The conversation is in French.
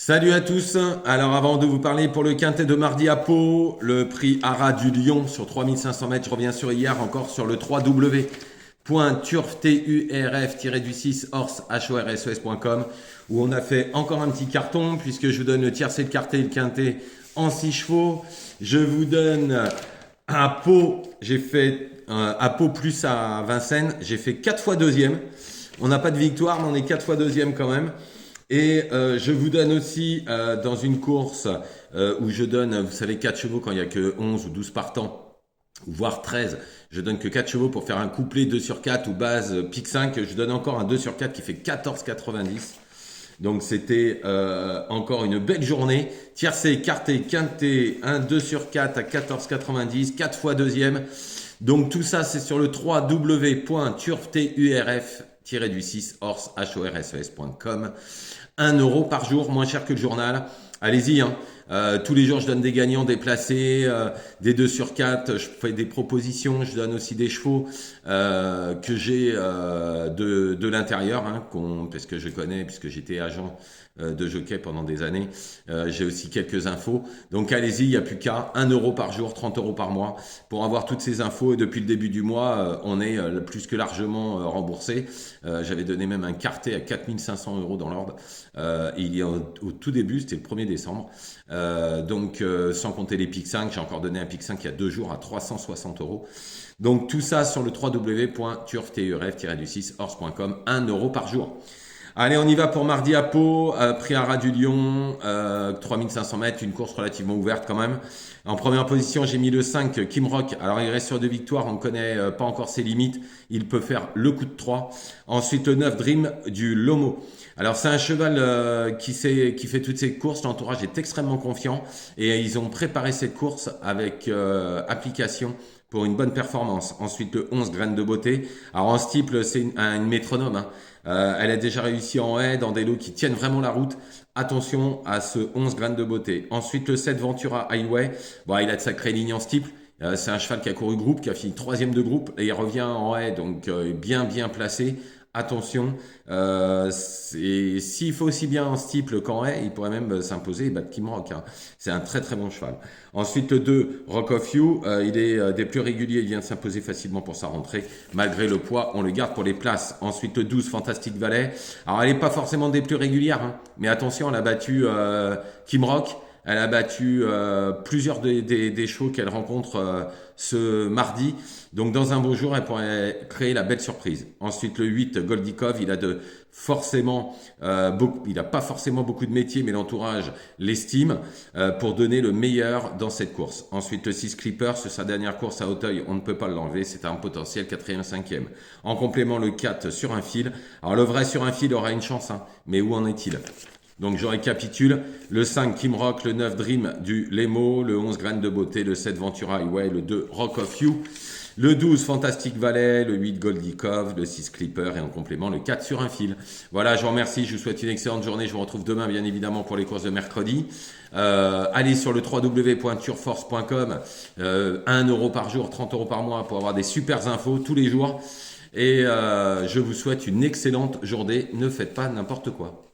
Salut à tous. Alors avant de vous parler pour le quintet de mardi à Pau, le prix Ara du Lion sur 3500 mètres, je reviens sur hier encore sur le 3W.turf-6 horses.com où on a fait encore un petit carton puisque je vous donne le tiercé de quartet et le quintet en 6 chevaux. Je vous donne à Pau, j'ai fait à Pau plus à Vincennes, j'ai fait 4 fois deuxième. On n'a pas de victoire mais on est 4 fois deuxième quand même. Et je vous donne aussi dans une course où je donne, vous savez, 4 chevaux quand il n'y a que 11 ou 12 partants, voire 13. Je donne que 4 chevaux pour faire un couplet 2 sur 4 ou base pic 5. Je donne encore un 2 sur 4 qui fait 14,90. Donc c'était encore une belle journée. Tiercé, quarté, quinté, un 2 sur 4 à 14,90, 4 fois deuxième. Donc tout ça c'est sur le www.turf-6 horses.com. 1 € par jour, moins cher que le journal. Allez-y, hein. Tous les jours, je donne des gagnants déplacés, des 2 sur 4. Je fais des propositions. Je donne aussi des chevaux que j'ai de l'intérieur, hein, parce que je connais, puisque j'étais agent de jockey pendant des années. J'ai aussi quelques infos. Donc allez-y, il n'y a plus qu'à 1 € par jour, 30 € par mois pour avoir toutes ces infos. Et depuis le début du mois, on est plus que largement remboursé. J'avais donné même un quartet à 4 500 € dans l'ordre. Il y a au tout début, c'était le 1er décembre. Donc sans compter les pics 5, j'ai encore donné un pic 5 il y a 2 jours à 360 €. Donc tout ça sur le www.turf-6 horse.com, 1 € par jour. Allez, on y va pour mardi à Pau, prix Ara du Lion, 3500 mètres, une course relativement ouverte quand même. En première position, j'ai mis le 5, Kim Rock. Alors, il reste sur 2 victoires, on ne connaît pas encore ses limites. Il peut faire le coup de 3. Ensuite, le 9, Dream du Lomo. Alors, c'est un cheval qui fait toutes ces courses. L'entourage est extrêmement confiant et ils ont préparé cette course avec application pour une bonne performance. Ensuite, le 11, Graine de Beauté. Alors, en steeple, c'est une métronome, hein. Elle a déjà réussi en haie dans des lots qui tiennent vraiment la route. Attention à ce 11 Graines de Beauté. Ensuite, le 7 Ventura Highway. Bon, il a de sacrées lignes en steeple. C'est un cheval qui a couru groupe, qui a fini 3e de groupe et il revient en haie, donc bien placé. Attention, s'il faut aussi bien en steeple qu'en haie, il pourrait même s'imposer et battre Kim Rock, hein. C'est un très très bon cheval. Ensuite le 2, Rock of You, il est des plus réguliers, il vient de s'imposer facilement pour sa rentrée. Malgré le poids, on le garde pour les places. Ensuite le 12, Fantastic Valley. Alors elle n'est pas forcément des plus régulières, hein, mais attention, elle a battu Kim Rock. Elle a battu plusieurs des chevaux qu'elle rencontre ce mardi. Donc dans un beau jour, elle pourrait créer la belle surprise. Ensuite, le 8, Goldikov, il a pas forcément beaucoup de métier, mais l'entourage l'estime pour donner le meilleur dans cette course. Ensuite, le 6, Clipper, c'est sa dernière course à Auteuil, on ne peut pas l'enlever, c'est un potentiel 4e, 5e. En complément, le 4 sur un fil. Alors le vrai sur un fil aura une chance, hein, mais où en est-il ? Donc je récapitule, le 5 Kim Rock, le 9 Dream du Lemo, le 11 Graine de Beauté, le 7 Ventura Highway, le 2 Rock of You, le 12 Fantastic Valley, le 8 Goldikov, le 6 Clipper et en complément le 4 sur un fil. Voilà, je vous remercie, je vous souhaite une excellente journée, je vous retrouve demain bien évidemment pour les courses de mercredi. Allez sur le www.turforce.com, 1 € par jour, 30 € par mois pour avoir des super infos tous les jours. Et je vous souhaite une excellente journée, ne faites pas n'importe quoi.